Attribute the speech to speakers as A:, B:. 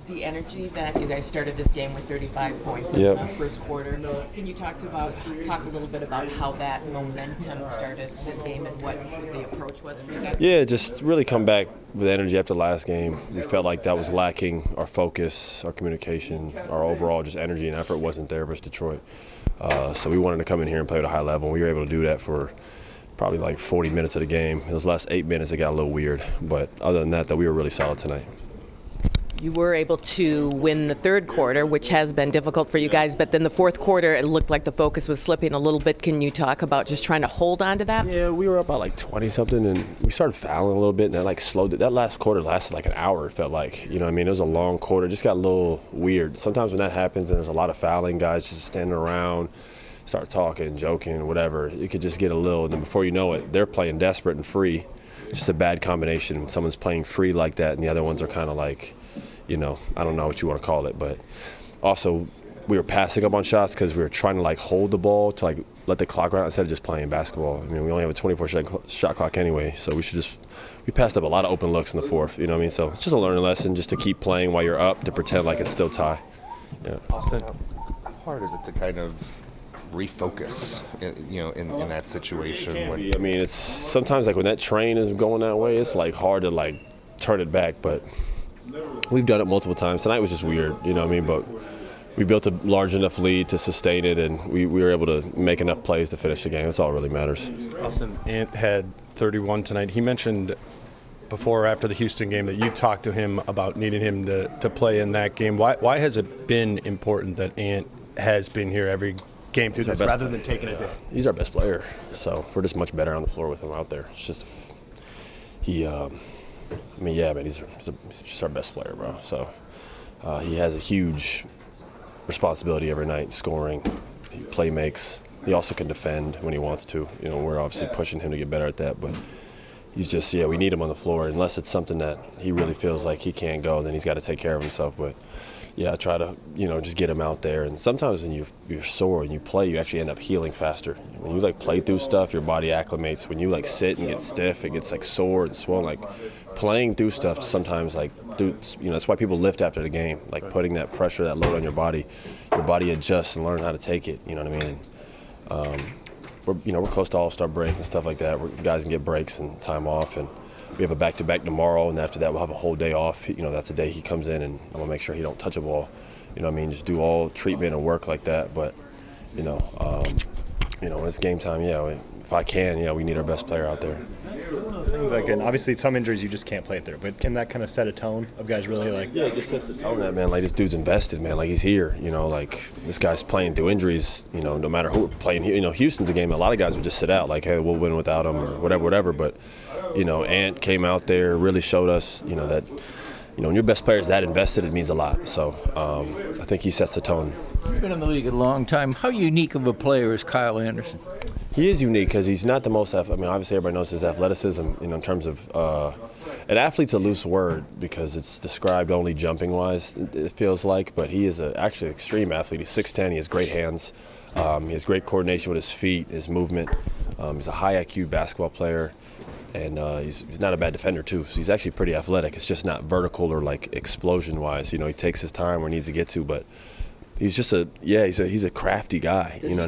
A: the energy that you guys started this game with 35 points in
B: Yep.
A: the first quarter. Can you talk a little bit about how that momentum started this game and what the approach was for you guys?
B: Yeah, just really come back with energy after last game. We felt like that was lacking. Our focus, our communication, our overall just energy and effort wasn't there versus Detroit. So we wanted to come in here and play at a high level. We were able to do that for probably like 40 minutes of the game. Those last 8 minutes, it got a little weird. But other than that, we were really solid tonight.
A: You were able to win the third quarter, which has been difficult for you guys, but then the fourth quarter, it looked like the focus was slipping a little bit. Can you talk about just trying to hold on to that?
B: Yeah, we were up by like 20-something, and we started fouling a little bit, and that like slowed it. That last quarter lasted like an hour, it felt like. You know what I mean? It was a long quarter. It just got a little weird. Sometimes when that happens and there's a lot of fouling, guys just standing around, start talking, joking, whatever, it could just get a little, and then before you know it, they're playing desperate and free. Just a bad combination. When someone's playing free like that, and the other ones are kind of like, you know, I don't know what you want to call it, but also we were passing up on shots because we were trying to like hold the ball to like let the clock run out instead of just playing basketball. I mean, we only have a 24-shot clock anyway, so we passed up a lot of open looks in the fourth. You know what I mean? So it's just a learning lesson, just to keep playing while you're up, to pretend like it's still tie. Yeah.
C: Austin, how hard is it to kind of refocus, you know, in that situation?
B: I mean, it's sometimes like when that train is going that way, it's like hard to like turn it back, but we've done it multiple times. Tonight was just weird, you know what I mean? But we built a large enough lead to sustain it, and we were able to make enough plays to finish the game. That's all that really matters.
D: Austin, Ant had 31 tonight. He mentioned before or after the Houston game that you talked to him about needing him to play in that game. Why has it been important that Ant has been here every game through this rather than taking it down?
B: He's our best player, so we're just much better on the floor with him out there. It's just I mean, yeah, man, he's just our best player, bro. So he has a huge responsibility every night, scoring. He play makes. He also can defend when he wants to. You know, we're obviously pushing him to get better at that, but he's just, we need him on the floor. Unless it's something that he really feels like he can't go, then he's got to take care of himself. But yeah, I try to, just get him out there. And sometimes when you're sore and you play, you actually end up healing faster. When you play through stuff, your body acclimates. When you sit and get stiff, it gets sore and swollen. Playing through stuff sometimes, that's why people lift after the game. Putting that pressure, that load on your body adjusts and learn how to take it. You know what I mean? And, we're close to All-Star break and stuff like that. Guys can get breaks and time off, and we have a back-to-back tomorrow, and after that we'll have a whole day off. That's the day he comes in, and I'm gonna make sure he don't touch a ball. You know what I mean? Just do all treatment and work like that. But when it's game time, if I can, we need our best player out there.
E: One of those things obviously some injuries you just can't play it there, but can that kind of set a tone of guys really
B: Yeah, it just sets the tone that, man. This dude's invested, man. He's here. This guy's playing through injuries. No matter who we're playing. Houston's a game a lot of guys would just sit out. Hey, we'll win without him or whatever. But Ant came out there, really showed us, that. When your best player is that invested, it means a lot. So I think he sets the tone.
F: You've been in the league a long time. How unique of a player is Kyle Anderson?
B: He is unique because he's not the most. Obviously everybody knows his athleticism. In terms of an athlete's a loose word because it's described only jumping wise. It feels like, but he is actually an extreme athlete. He's 6'10". He has great hands. He has great coordination with his feet, his movement. He's a high IQ basketball player. And he's not a bad defender, too. So he's actually pretty athletic. It's just not vertical or, explosion-wise. He takes his time where he needs to get to. But he's just he's a crafty guy.